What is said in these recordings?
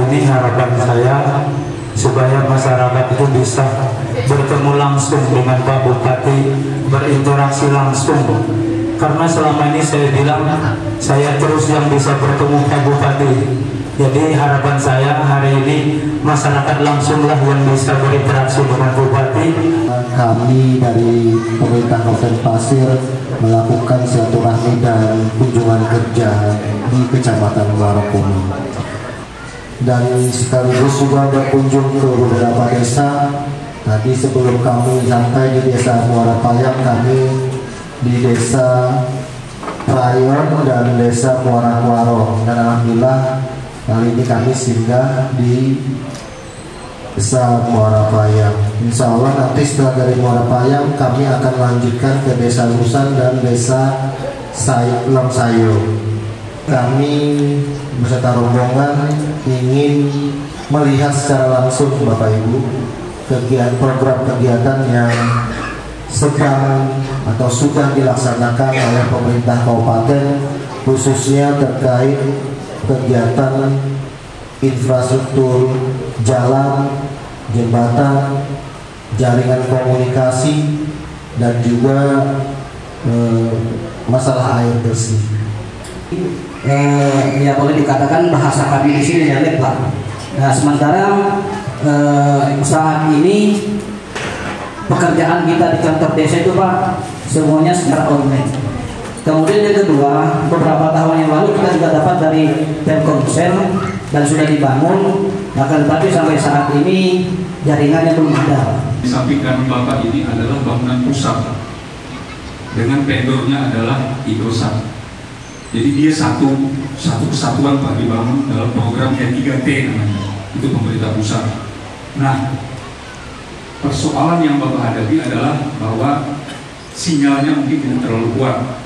ini harapan saya supaya masyarakat itu bisa bertemu langsung dengan Pak Bupati, berinteraksi langsung. Karena selama ini saya bilang saya terus yang bisa bertemu Pak Bupati. Jadi harapan saya hari ini masyarakat langsunglah yang bisa berinteraksi dengan Bupati. Kami dari pemerintah Kabupaten Pasir melakukan silaturahmi dan kunjungan kerja di Kecamatan Muara Komong. Dan sekaligus juga berkunjung ke beberapa desa. Tadi sebelum kami sampai di desa Muara Payang, kami di desa Prayon dan desa Muara Kuaro. Dan alhamdulillah kali ini kami singgah di desa Muara Payang. Insya Allah nanti setelah dari Muara Payang kami akan lanjutkan ke desa Lusan dan desa Longsayo. Kami beserta rombongan ingin melihat secara langsung Bapak Ibu program kegiatan yang sedang atau sudah dilaksanakan oleh pemerintah kabupaten, khususnya terkait kegiatan infrastruktur jalan, jembatan, jaringan komunikasi, dan juga masalah air bersih. Ya boleh dikatakan bahasa kami di sini ya Pak. Nah, sementara saat ini pekerjaan kita di kantor desa itu Pak semuanya secara online. Kemudian yang kedua, beberapa tahun yang lalu kita juga dapat dari Telkomsel dan sudah dibangun, akan tetapi sampai saat ini jaringannya belum ada. Di samping kanan Bapak ini adalah bangunan pusat dengan vendornya adalah Indosat. Jadi dia satu kesatuan Pak dibangun dalam program E3T namanya, itu pemerintah pusat. Nah, persoalan yang Bapak hadapi adalah bahwa sinyalnya mungkin tidak terlalu kuat.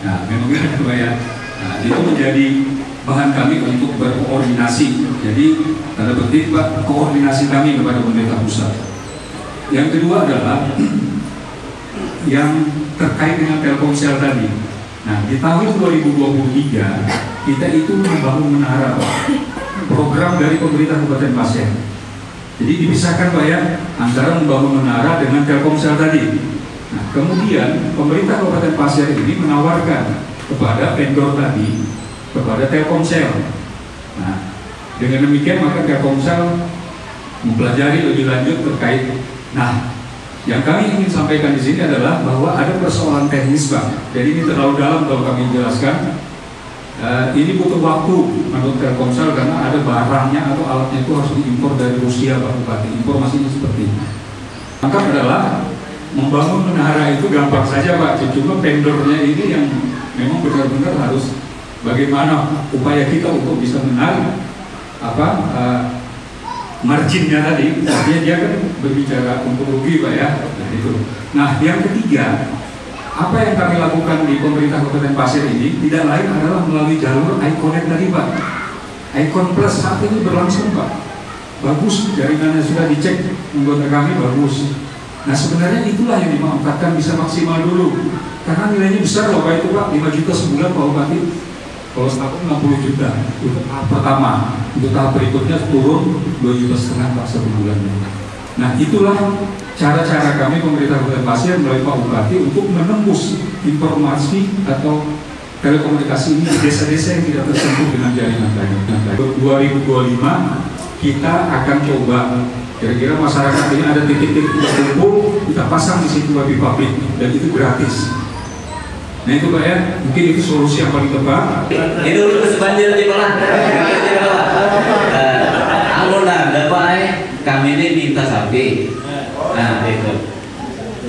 Nah, memang ada Pak ya. Nah, itu menjadi bahan kami untuk berkoordinasi. Jadi tanda petik Pak, koordinasi kami kepada pemerintah pusat. Yang kedua adalah yang terkait dengan Telkomsel tadi. Nah, di tahun 2023 kita itu membangun menara Pak, program dari pemerintah Kabupaten Pasir. Jadi dipisahkan Pak ya antara membangun menara dengan Telkomsel tadi. Nah, kemudian pemerintah Kabupaten Pasir ini menawarkan kepada vendor tadi, kepada Telkomsel. Nah, dengan demikian maka Telkomsel mempelajari lebih lanjut terkait. Nah, yang kami ingin sampaikan di sini adalah bahwa ada persoalan teknis Pak. Jadi ini terlalu dalam kalau kami jelaskan. Ini butuh waktu menurut Telkomsel karena ada barangnya atau alatnya itu harus diimpor dari Rusia Pak Bupati. Informasinya seperti ini. Maka adalah membangun menara itu gampang saja Pak. Cuma vendornya ini yang memang benar-benar harus bagaimana upaya kita untuk bisa menarik marginnya tadi. Artinya dia kan berbicara untuk rugi Pak ya. Nah itu. Nah yang ketiga, apa yang kami lakukan di pemerintah Kabupaten Pasir ini tidak lain adalah melalui jalur iConnect tadi Pak. Icon Plus saat ini berlangsung Pak. Bagus, jaringannya sudah dicek, anggota kami bagus. Nah sebenarnya itulah yang dimanfaatkan bisa maksimal dulu. Karena nilainya besar loh Pak itu Pak, 5 juta sebulan Pak Bupati. Kalau setahun 60 juta untuk tahap pertama, untuk tahap berikutnya turun 2,5 juta Pak satu bulan. Nah itulah cara-cara kami pemerintah Kabupaten Pasir melalui Pak Bupati untuk menembus informasi atau telekomunikasi ini di desa-desa yang tidak tersentuh dengan jaringan tadi. Nah, 2025 kita akan coba kira-kira masyarakat ini ada titik-titik terkumpul, kita pasang di situ wifi publik dan itu gratis. Nah itu Pak ya, mungkin itu solusi yang paling tepat. Itu urus banjir di bawah. Alunan dapat kami ini minta sapi. Nah itu.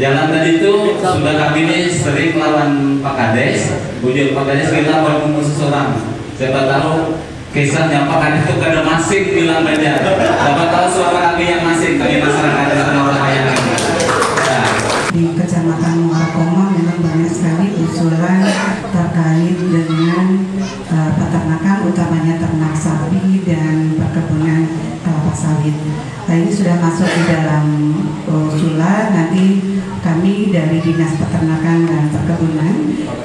Jalan tadi itu sudah kami ini sering lawan Pak Kades, bujuk Pak Kades bilang berkumpul seseorang. Siapa tahu kisahnya Pak Kades itu kada masing bilang banyak. Siapa tahu suara kami yang masing kami masyarakat di Muara Payang. Di Kecamatan Muara Komong memang banyak sekali usulan terkait dengan peternakan, utamanya ternak sapi dan perkebunan kelapa sawit. Nah, ini sudah masuk di dalam usulan. Nanti kami dari Dinas Peternakan dan Perkebunan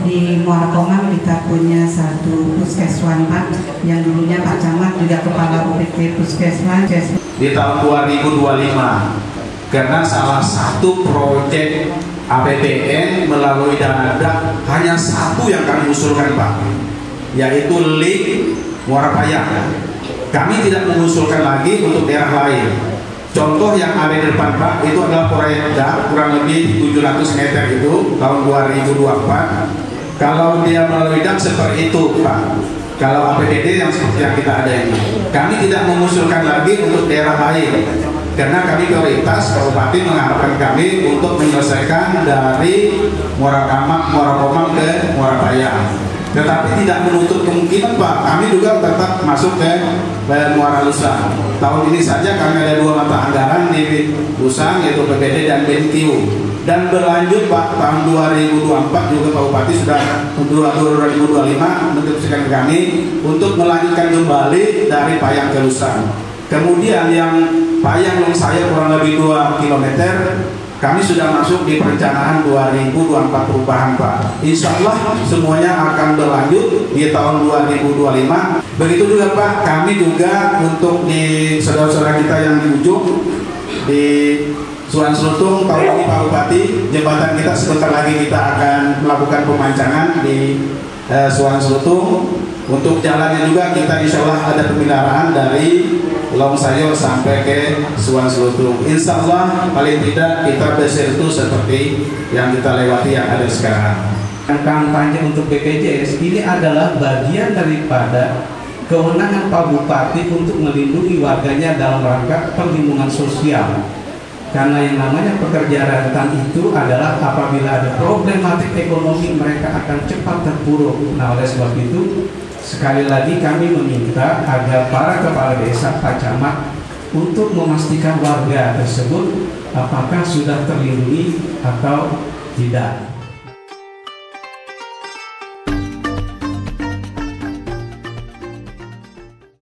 di Muara Komang kita punya satu puskeswan Pak, yang dulunya Pak Camat juga kepala UPT puskeswan di tahun 2025, karena salah satu proyek APBN melalui dana DAP hanya satu yang kami usulkan Pak, yaitu link Muara Payang. Kami tidak mengusulkan lagi untuk daerah lain. Contoh yang ada di depan Pak itu adalah proyek DAP kurang lebih 700 meter itu tahun 2024. Kalau dia melalui DAP seperti itu Pak. Kalau APBD yang seperti yang kita ada ini, kami tidak mengusulkan lagi untuk daerah lain karena kami prioritas Kabupaten mengharapkan kami untuk menyelesaikan dari Muara Komang ke Muara Payang. Tetapi tidak menutup kemungkinan Pak, kami juga tetap masuk ke Muara Lusang. Tahun ini saja kami ada 2 mata anggaran di Lusang, yaitu PPD dan BNTU. Dan berlanjut Pak, tahun 2024 juga Pak Bupati sudah 2025 menginstruksikan kami untuk melanjutkan kembali dari Payang ke Lusang. Kemudian yang Payang Longsaya kurang lebih 2 km, kami sudah masuk di perencanaan 2024 perubahan Pak. Insya Allah semuanya akan berlanjut di tahun 2025. Begitu juga Pak, kami juga untuk di saudara-saudara kita yang di ujung di Suan Selutung tahun ini Pak Bupati, jembatan kita sebentar lagi kita akan melakukan pemancangan di Suan Selutung. Untuk jalannya juga kita insya Allah ada pemeliharaan dari Longsayo sampai ke Suan Selutung. Insya Allah paling tidak kita bersatu seperti yang kita lewati yang ada sekarang. Kampanye untuk BPJS ini adalah bagian daripada kewenangan Pak Bupati untuk melindungi warganya dalam rangka perlindungan sosial. Karena yang namanya pekerja rentan itu adalah apabila ada problematik ekonomi mereka akan cepat terpuruk. Nah oleh sebab itu sekali lagi kami meminta agar para kepala desa, Pak Camat untuk memastikan warga tersebut apakah sudah terlindungi atau tidak.